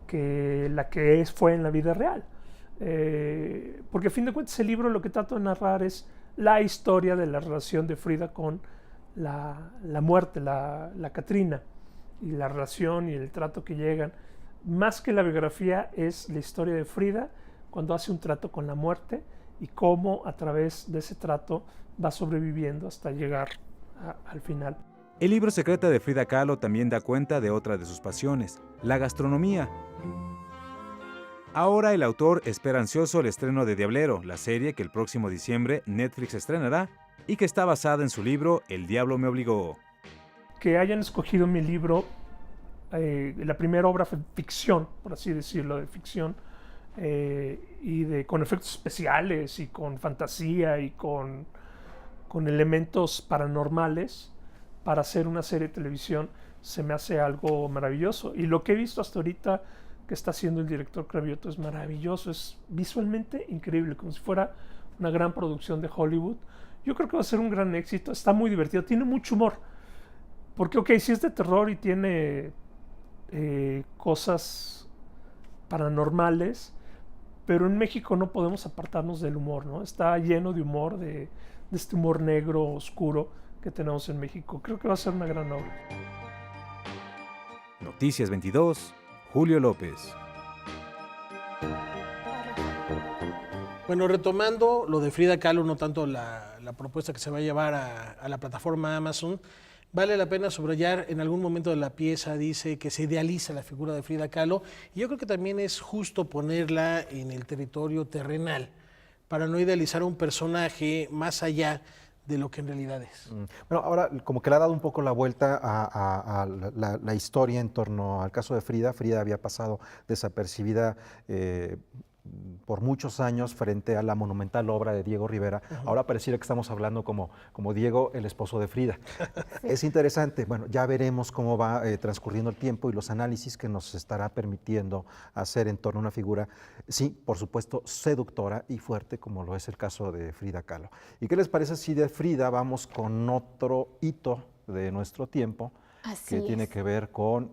Speaker 6: que la que fue en la vida real. Porque a fin de cuentas el libro lo que trato de narrar es la historia de la relación de Frida con la muerte, la Catrina, y la relación y el trato que llegan. Más que la biografía es la historia de Frida cuando hace un trato con la muerte y cómo a través de ese trato va sobreviviendo hasta llegar al final.
Speaker 5: El libro secreto de Frida Kahlo también da cuenta de otra de sus pasiones, la gastronomía. Ahora el autor espera ansioso el estreno de Diablero, la serie que el próximo diciembre Netflix estrenará y que está basada en su libro El diablo me obligó.
Speaker 6: Que hayan escogido mi libro, la primera obra fue ficción, por así decirlo, de ficción, y con efectos especiales y con fantasía y con elementos paranormales para hacer una serie de televisión, se me hace algo maravilloso. Y lo que he visto hasta ahorita que está haciendo el director Cravioto es maravilloso, es visualmente increíble, como si fuera una gran producción de Hollywood. Yo creo que va a ser un gran éxito, está muy divertido, tiene mucho humor. Porque, sí es de terror y tiene cosas paranormales, pero en México no podemos apartarnos del humor, ¿no? Está lleno de humor, de este humor negro, oscuro que tenemos en México. Creo que va a ser una gran obra.
Speaker 5: Noticias 22, Julio López.
Speaker 1: Bueno, retomando lo de Frida Kahlo, no tanto la propuesta que se va a llevar a la plataforma Amazon, vale la pena subrayar, en algún momento de la pieza dice que se idealiza la figura de Frida Kahlo, y yo creo que también es justo ponerla en el territorio terrenal, para no idealizar a un personaje más allá de lo que en realidad es.
Speaker 2: Bueno, ahora como que le ha dado un poco la vuelta a la historia en torno al caso de Frida. Frida había pasado desapercibida por muchos años frente a la monumental obra de Diego Rivera. Ahora pareciera que estamos hablando como Diego, el esposo de Frida. Es interesante. Bueno, ya veremos cómo va transcurriendo el tiempo y los análisis que nos estará permitiendo hacer en torno a una figura, sí, por supuesto, seductora y fuerte, como lo es el caso de Frida Kahlo. ¿Y qué les parece si de Frida vamos con otro hito de nuestro tiempo, que tiene que ver con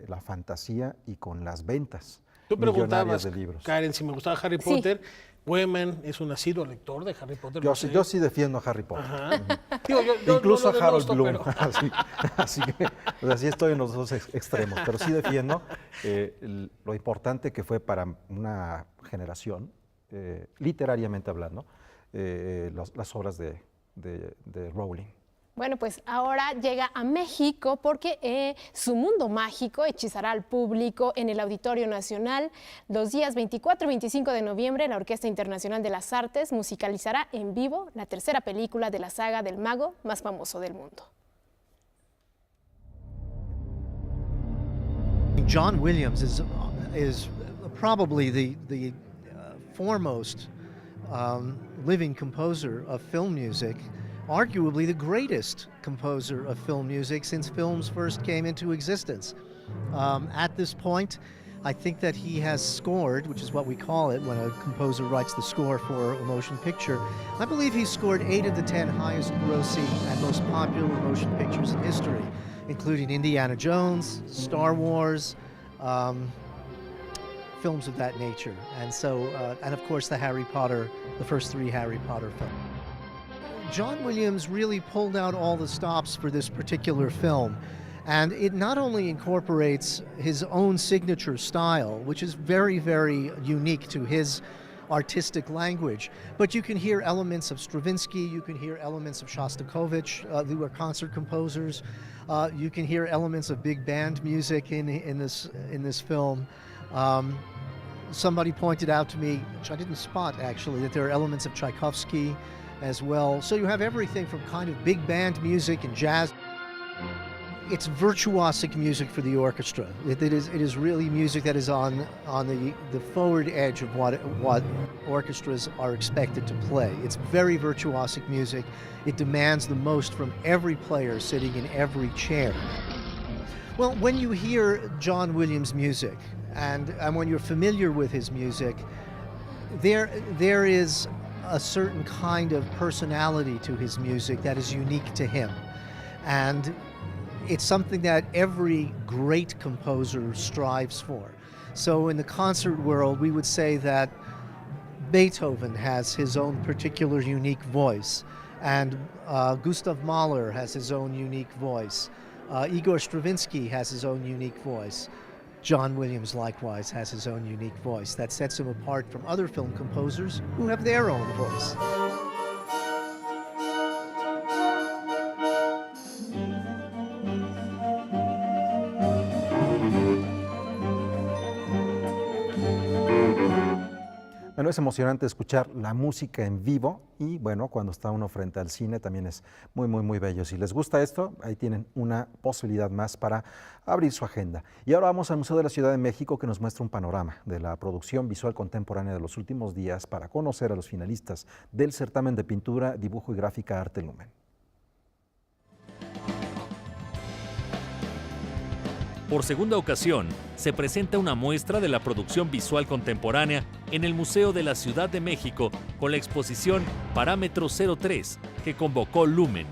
Speaker 2: la fantasía y con las ventas
Speaker 1: Tú preguntabas,
Speaker 2: de libros.
Speaker 1: Karen, si me gustaba Harry Potter. Weyman es un asido lector de Harry Potter.
Speaker 2: Yo sí defiendo a Harry Potter.
Speaker 1: Digo,
Speaker 2: incluso
Speaker 1: no
Speaker 2: a Harold
Speaker 1: denosto,
Speaker 2: Bloom.
Speaker 1: pero...
Speaker 2: así que así estoy en los dos extremos, pero sí defiendo lo importante que fue para una generación, literariamente hablando, las obras de Rowling.
Speaker 3: Bueno, pues ahora llega a México porque su mundo mágico hechizará al público en el Auditorio Nacional. Los días 24 y 25 de noviembre, la Orquesta Internacional de las Artes musicalizará en vivo la tercera película de la saga del mago más famoso del mundo.
Speaker 10: John Williams is probably the foremost living composer of film music. Arguably the greatest composer of film music since films first came into existence. At this point, I think that he has scored, which is what we call it when a composer writes the score for a motion picture. I believe he's scored 8 of the 10 highest grossing and most popular motion pictures in history, including Indiana Jones, Star Wars, films of that nature. And so, and of course the first 3 Harry Potter films. John Williams really pulled out all the stops for this particular film, and it not only incorporates his own signature style, which is very, very unique to his artistic language, but you can hear elements of Stravinsky, you can hear elements of Shostakovich, who are concert composers, you can hear elements of big band music in this film. Somebody pointed out to me, which I didn't spot actually, that there are elements of Tchaikovsky as well. So you have everything from kind of big band music and jazz. It's virtuosic music for the orchestra. It is really music that is on the forward edge of what orchestras are expected to play. It's very virtuosic music. It demands the most from every player sitting in every chair. Well, when you hear John Williams' music, and when you're familiar with his music, there is a certain kind of personality to his music that is unique to him. And it's something that every great composer strives for. So in the concert world, we would say that Beethoven has his own particular unique voice, and Gustav Mahler has his own unique voice. Igor Stravinsky has his own unique voice. John Williams likewise has his own unique voice that sets him apart from other film composers who have their own voice.
Speaker 2: Bueno, es emocionante escuchar la música en vivo y bueno, cuando está uno frente al cine también es muy, muy, muy bello. Si les gusta esto, ahí tienen una posibilidad más para abrir su agenda. Y ahora vamos al Museo de la Ciudad de México, que nos muestra un panorama de la producción visual contemporánea de los últimos días para conocer a los finalistas del certamen de pintura, dibujo y gráfica Arte Lumen.
Speaker 15: Por segunda ocasión, se presenta una muestra de la producción visual contemporánea en el Museo de la Ciudad de México con la exposición Parámetro 03, que convocó Lumen.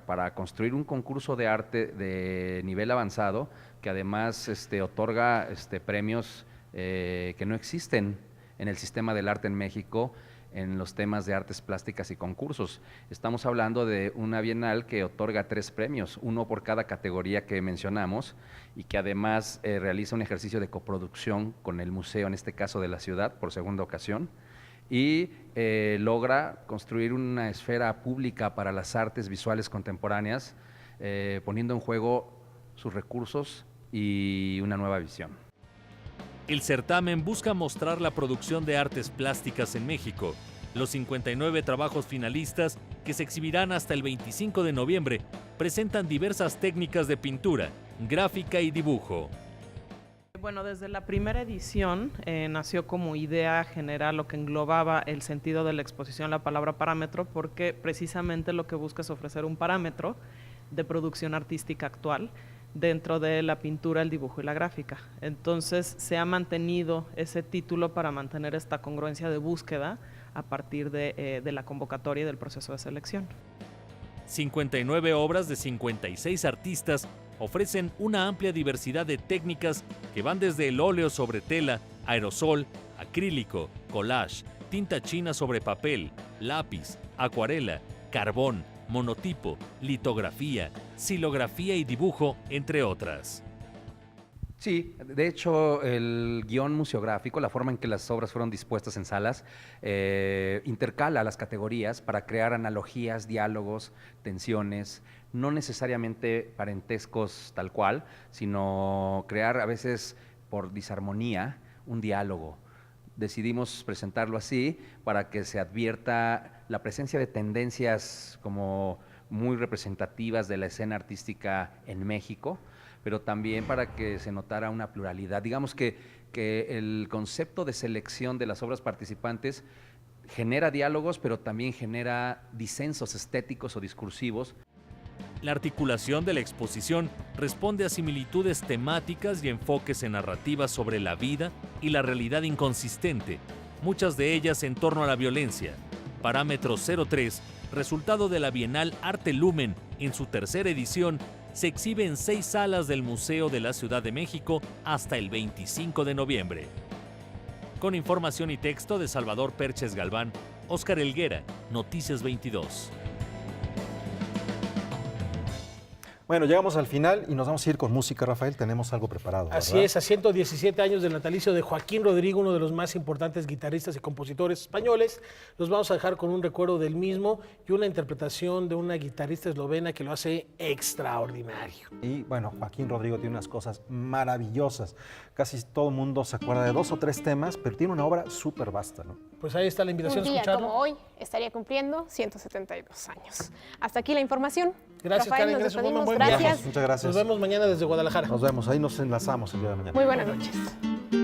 Speaker 12: Para construir un concurso de arte de nivel avanzado, que además otorga premios que no existen en el sistema del arte en México, en los temas de artes plásticas y concursos. Estamos hablando de una bienal que otorga 3 premios, uno por cada categoría que mencionamos, y que además realiza un ejercicio de coproducción con el museo, en este caso de la ciudad, por segunda ocasión, y logra construir una esfera pública para las artes visuales contemporáneas, poniendo en juego sus recursos y una nueva visión.
Speaker 15: El certamen busca mostrar la producción de artes plásticas en México. Los 59 trabajos finalistas, que se exhibirán hasta el 25 de noviembre, presentan diversas técnicas de pintura, gráfica y dibujo.
Speaker 13: Bueno, desde la primera edición nació como idea general lo que englobaba el sentido de la exposición, la palabra parámetro, porque precisamente lo que busca es ofrecer un parámetro de producción artística actual dentro de la pintura, el dibujo y la gráfica. Entonces se ha mantenido ese título para mantener esta congruencia de búsqueda a partir de la convocatoria y del proceso de selección.
Speaker 15: 59 obras de 56 artistas ofrecen una amplia diversidad de técnicas que van desde el óleo sobre tela, aerosol, acrílico, collage, tinta china sobre papel, lápiz, acuarela, carbón, monotipo, litografía, xilografía y dibujo, entre otras.
Speaker 12: Sí, de hecho el guión museográfico, la forma en que las obras fueron dispuestas en salas, intercala las categorías para crear analogías, diálogos, tensiones, no necesariamente parentescos tal cual, sino crear a veces por disarmonía un diálogo. Decidimos presentarlo así para que se advierta la presencia de tendencias como muy representativas de la escena artística en México, pero también para que se notara una pluralidad. Digamos que el concepto de selección de las obras participantes genera diálogos, pero también genera disensos estéticos o discursivos.
Speaker 15: La articulación de la exposición responde a similitudes temáticas y enfoques en narrativas sobre la vida y la realidad inconsistente, muchas de ellas en torno a la violencia. Parámetro 03, resultado de la Bienal Arte Lumen en su tercera edición, se exhibe en 6 salas del Museo de la Ciudad de México hasta el 25 de noviembre. Con información y texto de Salvador Perches Galván, Óscar Helguera, Noticias 22.
Speaker 2: Bueno, llegamos al final y nos vamos a ir con música, Rafael. Tenemos algo preparado, ¿verdad?
Speaker 1: Así es, a 117 años del natalicio de Joaquín Rodrigo, uno de los más importantes guitarristas y compositores españoles. Los vamos a dejar con un recuerdo del mismo y una interpretación de una guitarrista eslovena que lo hace extraordinario.
Speaker 2: Y bueno, Joaquín Rodrigo tiene unas cosas maravillosas. Casi todo el mundo se acuerda de 2 o 3 temas, pero tiene una obra súper vasta, ¿no?
Speaker 1: Pues ahí está la invitación
Speaker 3: Un
Speaker 1: a
Speaker 3: día
Speaker 1: escucharlo.
Speaker 3: como hoy estaría cumpliendo 172 años. Hasta aquí la información.
Speaker 1: Gracias,
Speaker 3: Rafael,
Speaker 1: Karen.
Speaker 3: nos
Speaker 1: Gracias,
Speaker 3: despedimos.
Speaker 1: buen viaje.
Speaker 3: Gracias.
Speaker 2: Muchas gracias.
Speaker 1: Nos vemos mañana desde Guadalajara.
Speaker 2: Nos vemos, ahí nos enlazamos el día de mañana.
Speaker 3: Muy buenas noches.